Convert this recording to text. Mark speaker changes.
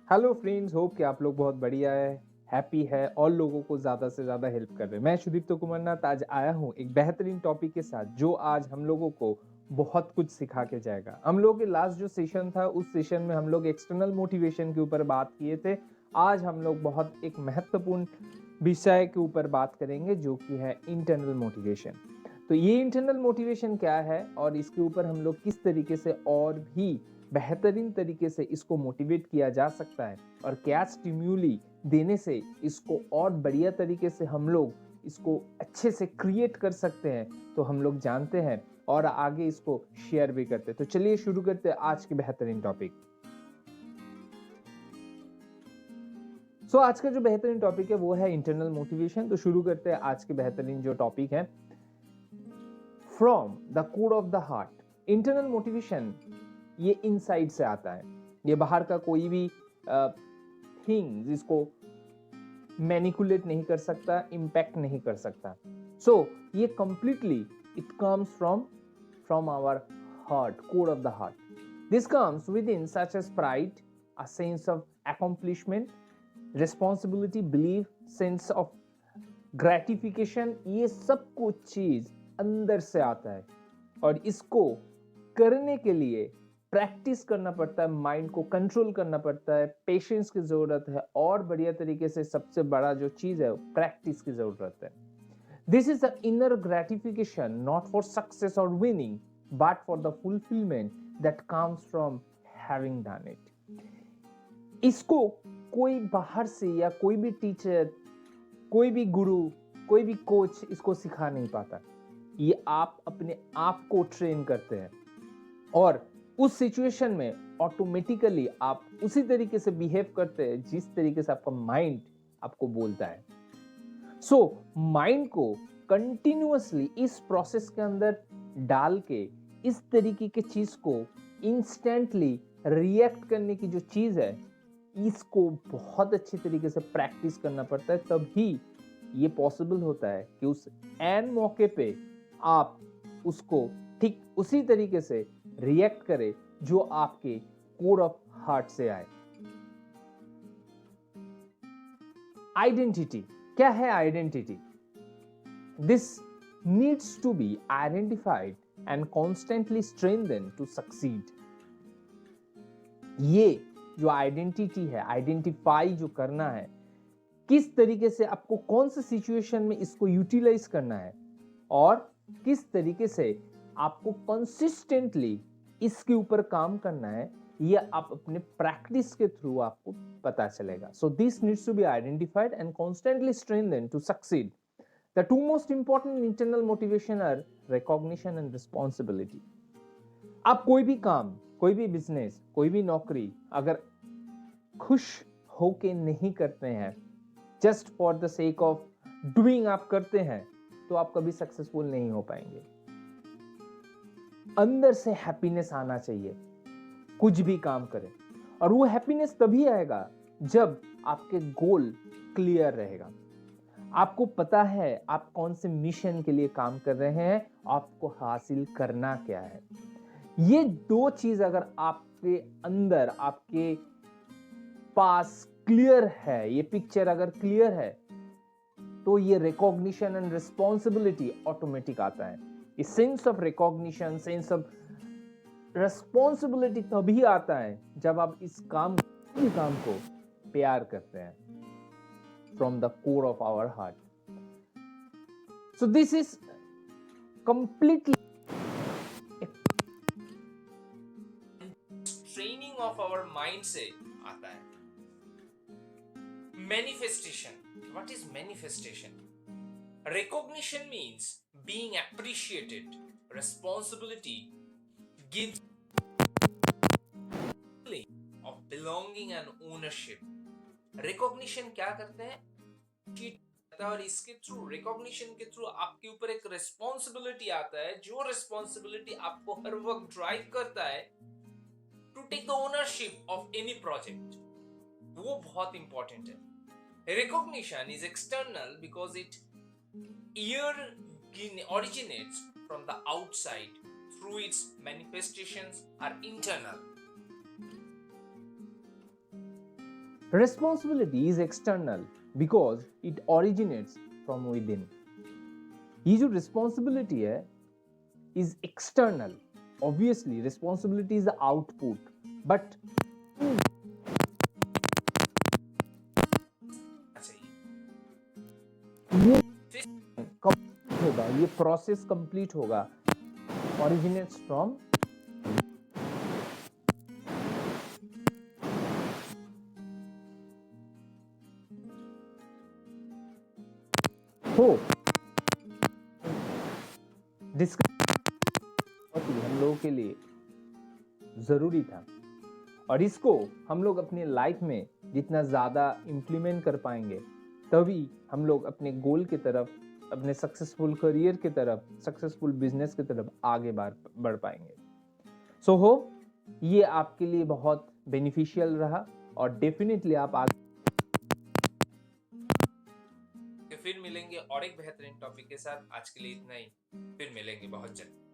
Speaker 1: Hello friends, hope कि आप लोग बहुत बढ़िया है, हैप्पी है और लोगों को ज़्यादा से ज़्यादा हेल्प कर रहे हैं। मैं सुदीप्तो कुमारनाथ आज आया हूँ एक बेहतरीन टॉपिक के साथ जो आज हम लोगों को बहुत कुछ सिखा के जाएगा। हम लोगों के लास्ट जो सेशन था उस सेशन में हम लोग एक्सटर्नल मोटिवेशन के ऊपर बात किए थे। आज हम लोग बहुत एक महत्वपूर्ण विषय के ऊपर बात करेंगे जो कि है इंटरनल मोटिवेशन। तो ये इंटरनल मोटिवेशन क्या है और इसके ऊपर हम लोग किस तरीके से और भी बेहतरीन तरीके से इसको मोटिवेट किया जा सकता है और क्या स्टिम्यूली देने से इसको और बढ़िया तरीके से हम लोग इसको अच्छे से क्रिएट कर सकते हैं, तो हम लोग जानते हैं और आगे इसको शेयर भी करते हैं। तो चलिए शुरू करते हैं आज की बेहतरीन टॉपिक। आज का जो बेहतरीन टॉपिक है वो है इंटरनल मोटिवेशन। तो शुरू करते हैं आज के बेहतरीन जो टॉपिक है, from the core of the heart. Internal motivation ये इनसाइड से आता है, ये बाहर का कोई भी थिंग इसको मैनिपुलेट नहीं कर सकता, इम्पैक्ट नहीं कर सकता। ये completely it comes from our heart, core of the heart. This comes with in such as pride, a sense of accomplishment, responsibility, believe, sense of gratification. ये सब कुछ चीज अंदर से आता है और इसको करने के लिए प्रैक्टिस करना पड़ता है, माइंड को कंट्रोल करना पड़ता है, पेशेंस की जरूरत है और बढ़िया तरीके से सबसे बड़ा जो चीज है प्रैक्टिस की जरूरत है। This is the inner gratification not for success और winning but for the fulfillment that comes from having done it. इसको कोई बाहर से या कोई भी टीचर, कोई भी गुरु, कोई भी कोच इसको सिखा नहीं पाता। ये आप अपने आप को ट्रेन करते हैं और उस सिचुएशन में ऑटोमेटिकली आप उसी तरीके से बिहेव करते हैं जिस तरीके से आपका माइंड आपको बोलता है। माइंड को कंटिन्यूअसली इस प्रोसेस के अंदर डाल के इस तरीके की चीज को इंस्टेंटली रिएक्ट करने की जो चीज है, इसको बहुत अच्छी तरीके से प्रैक्टिस करना पड़ता है, तभी ये पॉसिबल होता है कि उस एन मौके पे आप उसको ठीक उसी तरीके से रिएक्ट करे जो आपके कोर ऑफ हार्ट से आए। आइडेंटिटी क्या है? Identity, this needs to be identified and constantly strengthen to succeed. ये जो आइडेंटिटी है, आइडेंटिफाई जो करना है, किस तरीके से आपको कौन से सिचुएशन में इसको यूटिलाइज करना है और किस तरीके से आपको कंसिस्टेंटली इसके ऊपर काम करना है, ये आप अपने प्रैक्टिस के थ्रू आपको पता चलेगा। So this needs to be identified and constantly strengthen to succeed. The two most important internal motivation are recognition and responsibility. आप कोई भी काम, कोई भी बिजनेस, कोई भी नौकरी अगर खुश होके नहीं करते हैं, just for the sake of doing आप करते हैं, तो आप कभी सक्सेसफुल नहीं हो पाएंगे। अंदर से हैप्पीनेस आना चाहिए कुछ भी काम करें, और वो हैप्पीनेस तभी आएगा जब आपके गोल क्लियर रहेगा, आपको पता है आप कौन से मिशन के लिए काम कर रहे हैं, आपको हासिल करना क्या है। ये दो चीज अगर आपके अंदर, आपके पास क्लियर है, ये पिक्चर अगर क्लियर है, तो ये रिकॉग्निशन एंड रिस्पॉन्सिबिलिटी ऑटोमेटिक आता है। ये sense of recognition, sense of responsibility तभी आता है जब आप इस काम को प्यार करते हैं from the core of our heart. So this is completely training of our mind से आता है। Manifestation, what is manifestation? Recognition means being appreciated. Responsibility gives feeling of belonging and ownership. Recognition क्या करते हैं? और इसके थ्रू, रिकॉग्निशन के through आपके ऊपर एक रिस्पॉन्सिबिलिटी आता है, जो रिस्पॉन्सिबिलिटी आपको हर वक्त ड्राइव करता है to take the ownership of any project. वो बहुत इंपॉर्टेंट है। Recognition is external because it originates from the outside, through its manifestations are internal. Responsibility is external because it originates from within. ये जो responsibility है is external. Obviously, responsibility is the output, but ये complete होगा, ये process complete होगा, originates from हो हम लोगों के लिए जरूरी था, और इसको हम लोग अपने लाइफ में जितना ज्यादा इम्प्लीमेंट कर पाएंगे तभी हम लोग अपने गोल की तरफ, अपने सक्सेसफुल करियर की तरफ, सक्सेसफुल बिजनेस की तरफ आगे बढ़ पाएंगे। सो होप ये आपके लिए बहुत बेनिफिशियल रहा, और डेफिनेटली आप आगे
Speaker 2: फिर मिलेंगे और एक बेहतरीन टॉपिक के साथ। आज के लिए इतना ही, फिर मिलेंगे बहुत जल्द।